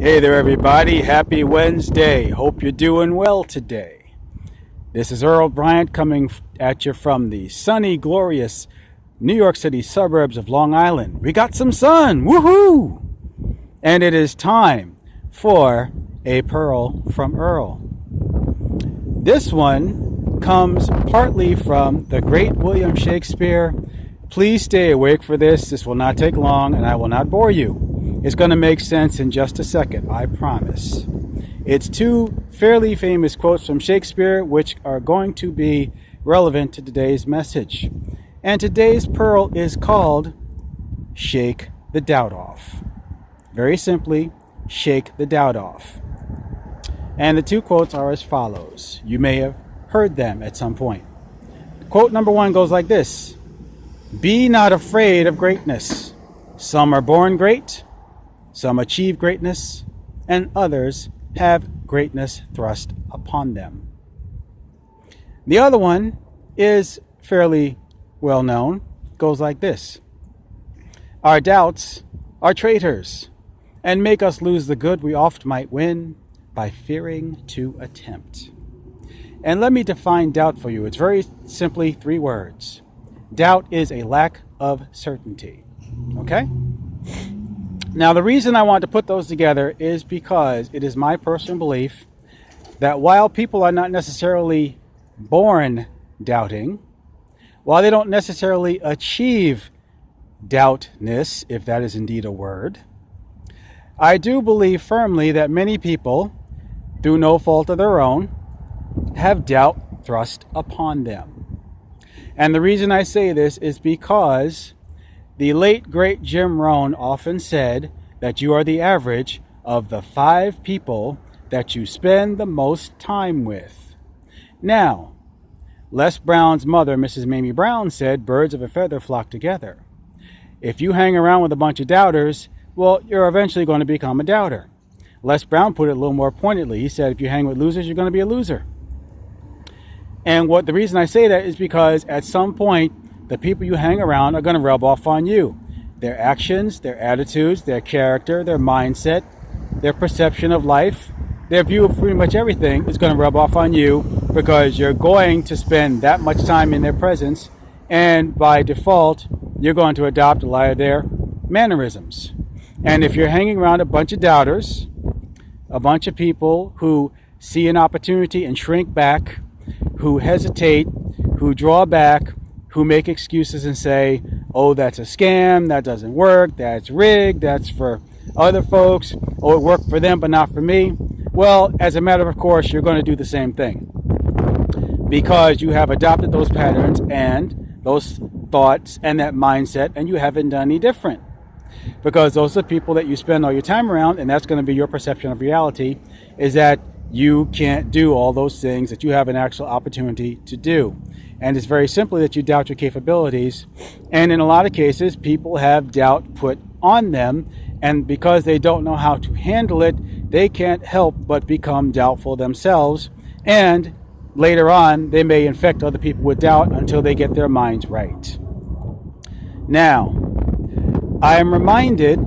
Hey there, everybody. Happy Wednesday. Hope you're doing well today. This is Earl Bryant coming at you from the sunny, glorious New York City suburbs of Long Island. We got some sun. Woohoo! And it is time for a Pearl from Earl. This one comes partly from the great William Shakespeare. Please stay awake for this. This will not take long and I will not bore you. It's going to make sense in just a second, I promise. It's two fairly famous quotes from Shakespeare which are going to be relevant to today's message. And today's pearl is called Shake the Doubt Off. Very simply, shake the doubt off. And the two quotes are as follows. You may have heard them at some point. Quote number one goes like this. Be not afraid of greatness. Some are born great. Some achieve greatness, and others have greatness thrust upon them. The other one is fairly well known. It goes like this. Our doubts are traitors, and make us lose the good we oft might win by fearing to attempt. And let me define doubt for you. It's very simply three words. Doubt is a lack of certainty. Okay? Now, the reason I want to put those together is because it is my personal belief that while people are not necessarily born doubting, while they don't necessarily achieve doubtness, if that is indeed a word, I do believe firmly that many people, through no fault of their own, have doubt thrust upon them. And the reason I say this is because the late, great Jim Rohn often said that you are the average of the 5 people that you spend the most time with. Now, Les Brown's mother, Mrs. Mamie Brown, said birds of a feather flock together. If you hang around with a bunch of doubters, well, you're eventually going to become a doubter. Les Brown put it a little more pointedly. He said if you hang with losers, you're going to be a loser. And the reason I say that is because at some point, the people you hang around are going to rub off on you. Their actions, their attitudes, their character, their mindset, their perception of life, their view of pretty much everything is going to rub off on you because you're going to spend that much time in their presence, and by default, you're going to adopt a lot of their mannerisms. And if you're hanging around a bunch of doubters, a bunch of people who see an opportunity and shrink back, who hesitate, who draw back, who make excuses and say, oh, that's a scam, that doesn't work, that's rigged, that's for other folks, or it worked for them but not for me. Well, as a matter of course, you're going to do the same thing because you have adopted those patterns and those thoughts and that mindset, and you haven't done any different because those are the people that you spend all your time around, and that's going to be your perception of reality, is that you can't do all those things that you have an actual opportunity to do. And it's very simply that you doubt your capabilities. And in a lot of cases, people have doubt put on them. And because they don't know how to handle it, they can't help but become doubtful themselves. And later on, they may infect other people with doubt until they get their minds right. Now, I am reminded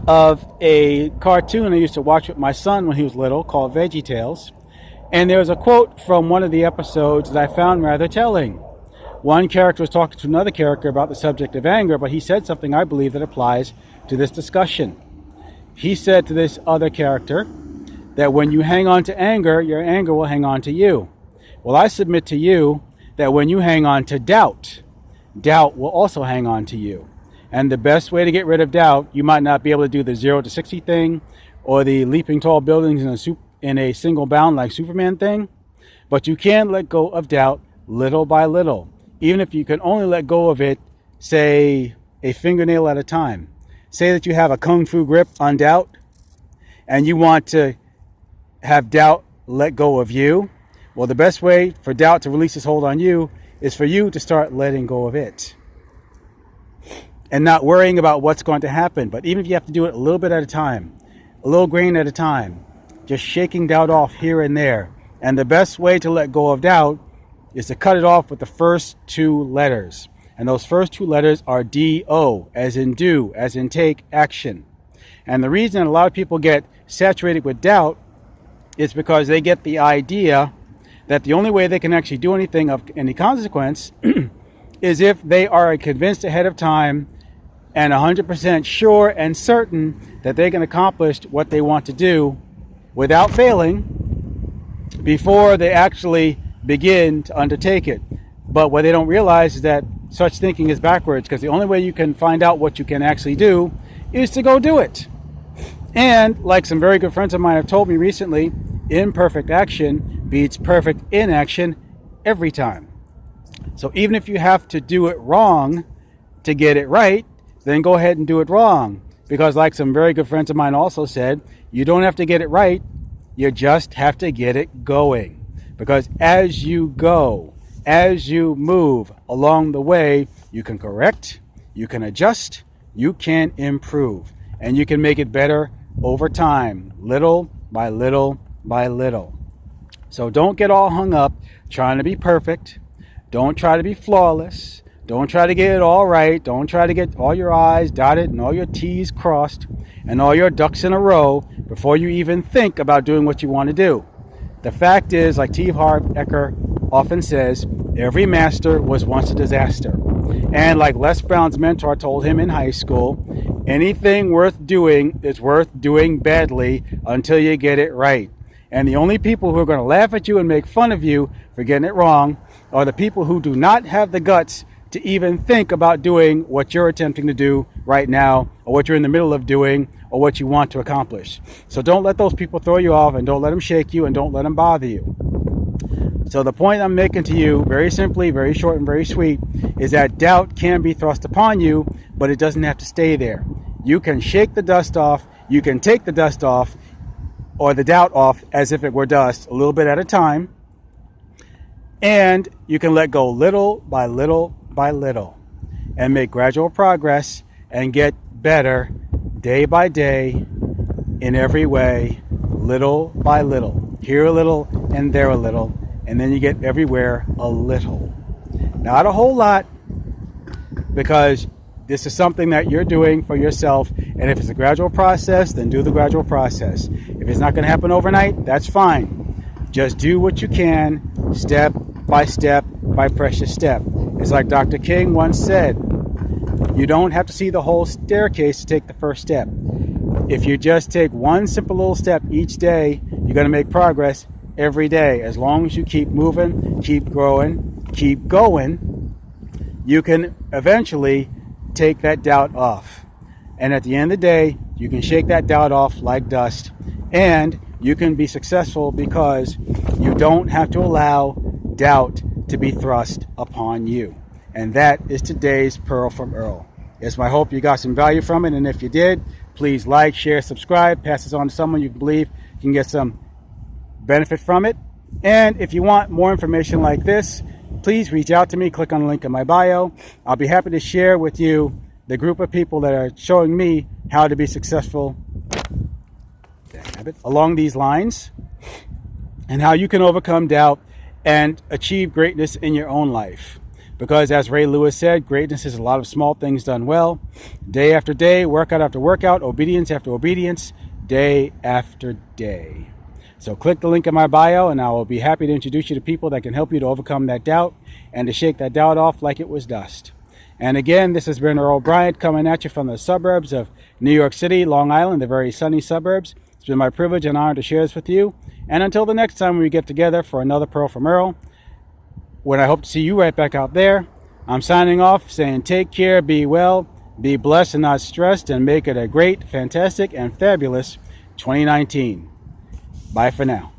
of a cartoon I used to watch with my son when he was little called VeggieTales. And there was a quote from one of the episodes that I found rather telling. One character was talking to another character about the subject of anger, but he said something I believe that applies to this discussion. He said to this other character that when you hang on to anger, your anger will hang on to you. Well, I submit to you that when you hang on to doubt, doubt will also hang on to you. And the best way to get rid of doubt, you might not be able to do the 0 to 60 thing or the leaping tall buildings in a single bound like Superman thing, but you can let go of doubt little by little. Even if you can only let go of it, say, a fingernail at a time. Say that you have a kung fu grip on doubt and you want to have doubt let go of you. Well, the best way for doubt to release its hold on you is for you to start letting go of it and not worrying about what's going to happen. But even if you have to do it a little bit at a time, a little grain at a time, just shaking doubt off here and there. And the best way to let go of doubt is to cut it off with the first 2 letters. And those first 2 letters are D-O, as in do, as in take action. And the reason a lot of people get saturated with doubt is because they get the idea that the only way they can actually do anything of any consequence is if they are convinced ahead of time and 100% sure and certain that they can accomplish what they want to do without failing before they actually begin to undertake it. But what they don't realize is that such thinking is backwards, because the only way you can find out what you can actually do is to go do it. And like some very good friends of mine have told me recently, imperfect action beats perfect inaction every time. So even if you have to do it wrong to get it right, then go ahead and do it wrong. Because like some very good friends of mine also said, you don't have to get it right, you just have to get it going. Because as you go, as you move along the way, you can correct, you can adjust, you can improve, and you can make it better over time, little by little by little. So don't get all hung up trying to be perfect. Don't try to be flawless. Don't try to get it all right. Don't try to get all your I's dotted and all your T's crossed and all your ducks in a row before you even think about doing what you want to do. The fact is, like T. Harv Eker often says, every master was once a disaster. And like Les Brown's mentor told him in high school, anything worth doing is worth doing badly until you get it right. And the only people who are going to laugh at you and make fun of you for getting it wrong are the people who do not have the guts to even think about doing what you're attempting to do right now, or what you're in the middle of doing, or what you want to accomplish. So don't let those people throw you off, and don't let them shake you, and don't let them bother you. So the point I'm making to you, very simply, very short and very sweet, is that doubt can be thrust upon you, but it doesn't have to stay there. You can shake the dust off, you can take the dust off, or the doubt off as if it were dust, a little bit at a time, and you can let go little by little by little and make gradual progress and get better day by day in every way, little by little, here a little and there a little, and then you get everywhere a little. Not a whole lot, because this is something that you're doing for yourself, and if it's a gradual process, then do the gradual process. If it's not going to happen overnight, that's fine. Just do what you can, step by step by precious step. It's like Dr. King once said, you don't have to see the whole staircase to take the first step. If you just take one simple little step each day, you're going to make progress every day. As long as you keep moving, keep growing, keep going, you can eventually take that doubt off. And at the end of the day, you can shake that doubt off like dust, and you can be successful because you don't have to allow doubt to be thrust upon you. And that is today's Pearl from Earl. It's my hope you got some value from it, and if you did, please like, share, subscribe, pass this on to someone you believe can get some benefit from it. And if you want more information like this, please reach out to me. Click on the link in my bio. I'll be happy to share with you the group of people that are showing me how to be successful along these lines, and how you can overcome doubt and achieve greatness in your own life. Because as Ray Lewis said, greatness is a lot of small things done well, day after day, workout after workout, obedience after obedience, day after day. So click the link in my bio, and I will be happy to introduce you to people that can help you to overcome that doubt and to shake that doubt off like it was dust. And again, this has been Earl Bryant coming at you from the suburbs of New York City, Long Island, the very sunny suburbs. It's been my privilege and honor to share this with you. And until the next time we get together for another Pearl from Earl, when I hope to see you right back out there, I'm signing off saying take care, be well, be blessed and not stressed, and make it a great, fantastic, and fabulous 2019. Bye for now.